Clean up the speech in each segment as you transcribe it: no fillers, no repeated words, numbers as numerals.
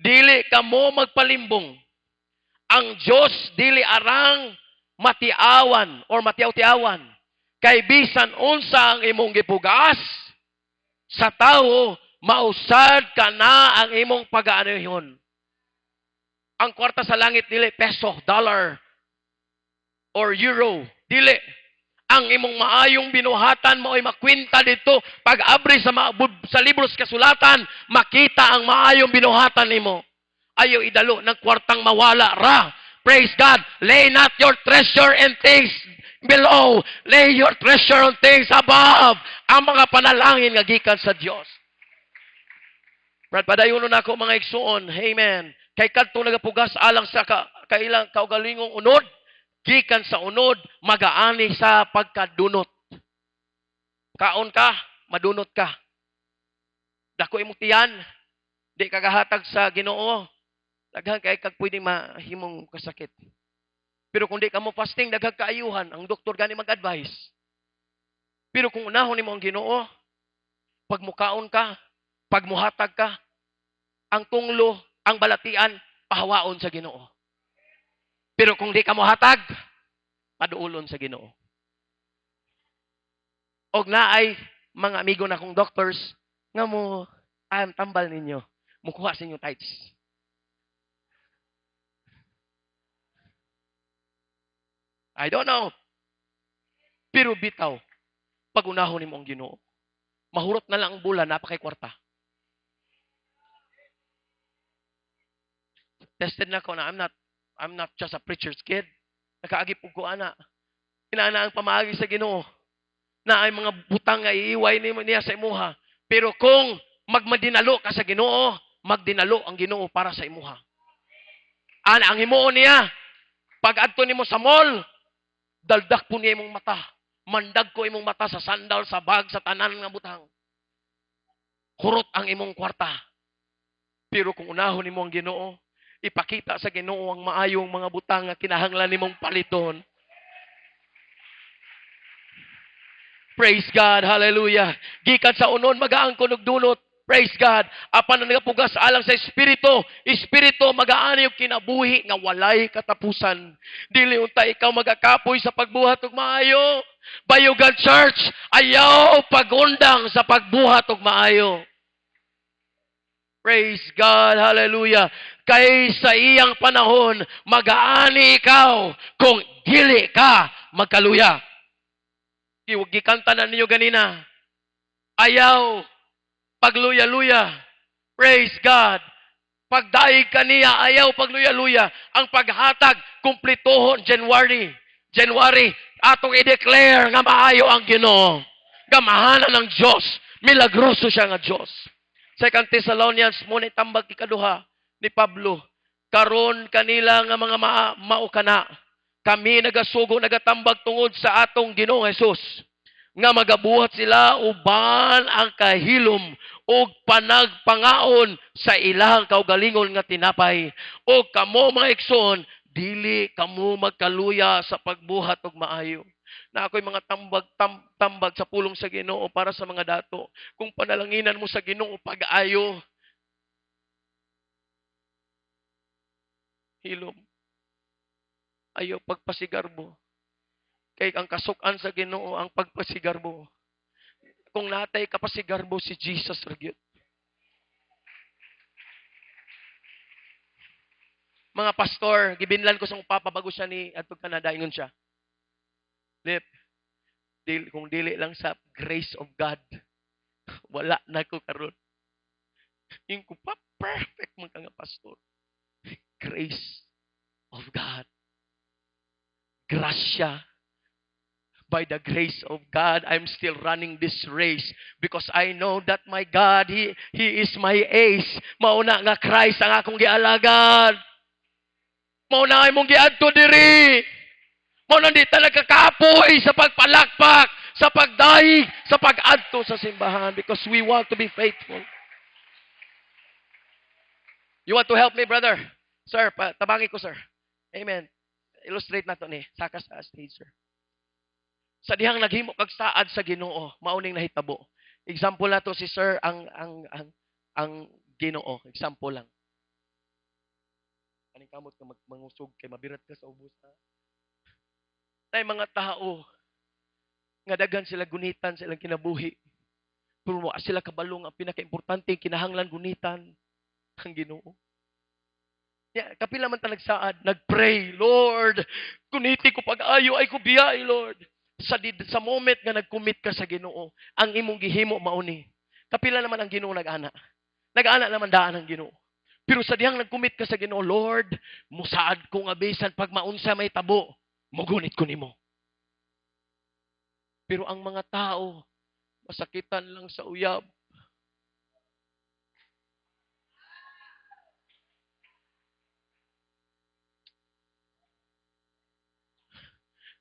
Dili ka mo magpalimbong. Ang Diyos dili arang matiawan or matiaw-tiawan. Kay bisan unsa ang imong gipugas sa tao, mausad ka na ang imong pag-aanihon. Ang kwarta sa langit dili peso, dollar, or euro. Dili. Ang imong maayong binuhatan mo ay makwinta dito. Pag abri sa libros kasulatan, makita ang maayong binuhatan nimo. Ayaw idalo ng kwartang mawala ra. Praise God. Lay not your treasure in things below. Lay your treasure on things above. Ang mga panalangin nga gikan sa Dios. Brad, padayon na ako mga igsuon. Amen. Kay kadto nagapugas alang sa kailang kaugalingong unod, gikan sa unod, magaani sa pagkadunot. Kaon ka, madunot ka. Dako imong tiyan, di kagahatag sa Ginoo. Daghan kay kag pwedeng mahimong kasakit. Pero kung di ka mo fasting, daghang kaayuhan, ang doktor gani mag-advise. Pero kung unahon nimo ang Ginoo, pag mukaon ka, pag muhatag ka, ang tunglo, ang balatian, pahawaon sa Ginoo. Pero kung di ka muhatag, paduulon sa Ginoo. Og naay mga amigo na kong doctors nga mo tambal ninyo, mukuha sa inyo tithes. I don't know. Pero bitaw, pag unahon nimo ang Ginoo, mahurot na lang ang bulan, napakay kwarta. Tested na ko na I'm not just a preacher's kid. Nakaagip ko ana. Inaana ang pamaagi sa Ginoo na ay mga butang nga iiway niya sa imuha. Pero kung magmadinalo ka sa Ginoo, magdinalo ang Ginoo para sa imuha. Ana ang himuon niya, pag adto nimo sa mall, daldak po niya imong mata. Mandag ko imong mata sa sandal, sa bag, sa tanan nga butang. Hurot ang imong kwarta. Pero kung unahon nimo ang Ginoo, ipakita sa Ginoo ang maayong mga butang nga kinahanglan nimong paliton. Praise God. Hallelujah. Gikan sa unon, magaang kunog dunot. Praise God. Apan na nagapugas alang sa Espiritu. Espiritu, magaani yung kinabuhi nga walay katapusan. Dili unta ikaw magakapoy sa pagbuhat og maayo. Bayugan Church, ayaw pagundang sa pagbuhat og maayo. Praise God. Hallelujah. Kay sa iyang panahon, magaani ikaw kung dili ka magkaluya. Gikanta na ninyo ganina. Ayaw pagluya-luya. Praise God. Pagdaig kaniya, ayaw pagluya-luya. Ang paghatag, kumplituhon, January. Atong i-declare nga maayo ang Ginoo. Gamahanan ng Diyos. Milagroso siya nga Diyos. 2 Thessalonians, muna tambag ikaduha ni Pablo. Karon kanila nga mga maukana. Kami nagasugo, nagatambag tungod sa atong Ginoo Jesus. Nga magabuhat sila uban ang kahilom o panagpangaon sa ilang kaugalingon nga tinapay. O kamo mga igsoon, dili kamo magkaluya sa pagbuhat og maayo. Na ako'y mga tambag sa pulong sa Ginoo para sa mga dato. Kung panalanginan mo sa Ginoo pag-ayo, hilom. Ayaw pagpasigarbo. Kay ang kasukan sa Ginoo ang pagpasigarbo. Kung natay kapasigarbo si Jesus ragyot. Mga pastor, gibinlan ko sa papabago siya ni at pagkanadaingon siya. Lip, kung dili lang sa grace of God, wala na ko karon. Yung ko pa perfect mga nga pastor. Grace of God. Grasya. By the grace of God, I'm still running this race because I know that my God, He is my ace. Mauna nga Christ ang akong gialagad. Mauna ay mong giadto diri. Mauna di talaga kapoy sa pagpalakpak, sa pagdaig, sa pag-adto sa simbahan because we want to be faithful. You want to help me, brother? Sir, tabangi ko, sir. Amen. Illustrate na to ni. Saka sa stage, sir. Sa dihang naghimo kag saad sa Ginoo, mauning nahitabo. Example na to si sir ang Ginoo. Example lang. Kaning kamot ka mangusog kay mabirat ka sa ubos ha. Nay mga tao nga daghan sila gunitan sa ilang kinabuhi. Pero wa sila kabalo ang pinakaimportante kinahanglan gunitan ang Ginoo. Ya, kapila man ta nagsaad, nagpray, Lord, kuniti ko pag-ayo ay kubiyay, Lord. Sa moment nga nag-commit ka sa Ginoo, ang imong gihimo mauni. Kapila naman ang Ginoo nag-ana. Nag-ana naman daan ang Ginoo. Pero sa dihang nag-commit ka sa Ginoo, Lord, musaad ko nga bisan pag maunsa may tabo, mugunit ko nimo. Pero ang mga tao, masakitan lang sa uyab.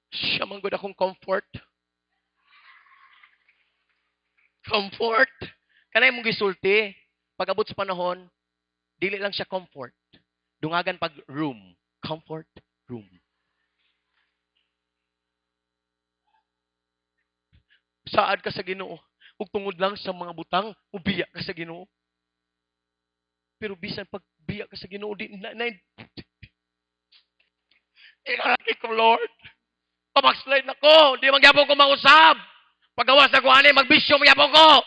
Siya man gud akong comfort. Comfort. Kanay mong gisulti, pag abot sa panahon, dili lang siya comfort. Dungagan pag room. Comfort room. Saad ka sa Ginoo. Ug tungod lang sa mga butang, ubiya ka sa Ginoo. Pero bisan pag biya ka sa Ginoo, di na inalaki ko, Lord. Pamaslide na ko. Di magyapon ko mausap. Pagawas na ko, ani, magbisyo magyapon ko.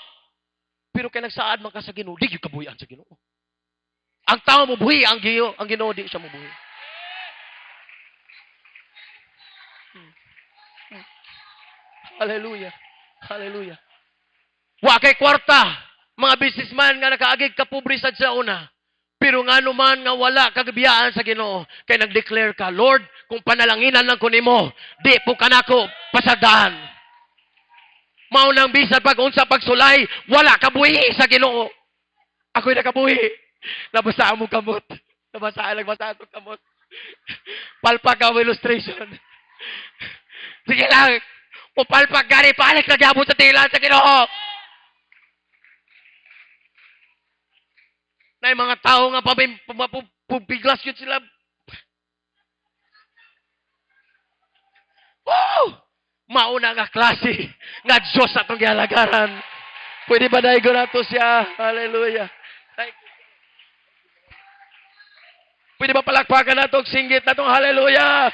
Pero kay nagsaad man ka sa Ginoo, di yung kabuhian sa Ginoo. Ang tao mo buhi, ang Ginoo di siya mo buhi. Hallelujah. Hallelujah. Wa kay kwarta. Mga businessman nga nakaagig kapobre sad sa una. Pero nga naman nga wala kagabiyaan sa Ginoo, kay nag-declare ka, Lord, kung panalanginan lang ko nimo, di po kanako pasagdahan. Mao nang bisan pag unsa pagsulay, wala kabuhi sa Ginoo. Ako'y nakabuhi. Nabasa mo kamot. Nabasa ko kamot. Palpag ka illustration. Sige lang. Kung palpag gani, paalik na gyapon sa tila sa Ginoo. Na yung mga tao nga pabiglas yun sila. Woo! Mauna nga klase nga Diyos atong gihalagaran. Pwede ba daigo na to siya? Hallelujah. Pwede ba palakpakan na itong singgit na itong hallelujah?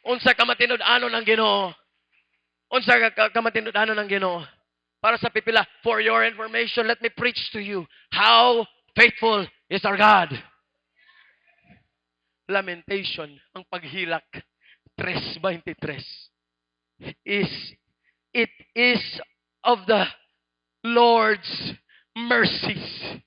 Unsa ka matinud-anon ng Ginoo? Unsa ka matinud-anon ng Ginoo? Para sa pipila, for your information, let me preach to you how faithful is our God. Lamentation, ang paghilak, 3:23. It is of the Lord's mercies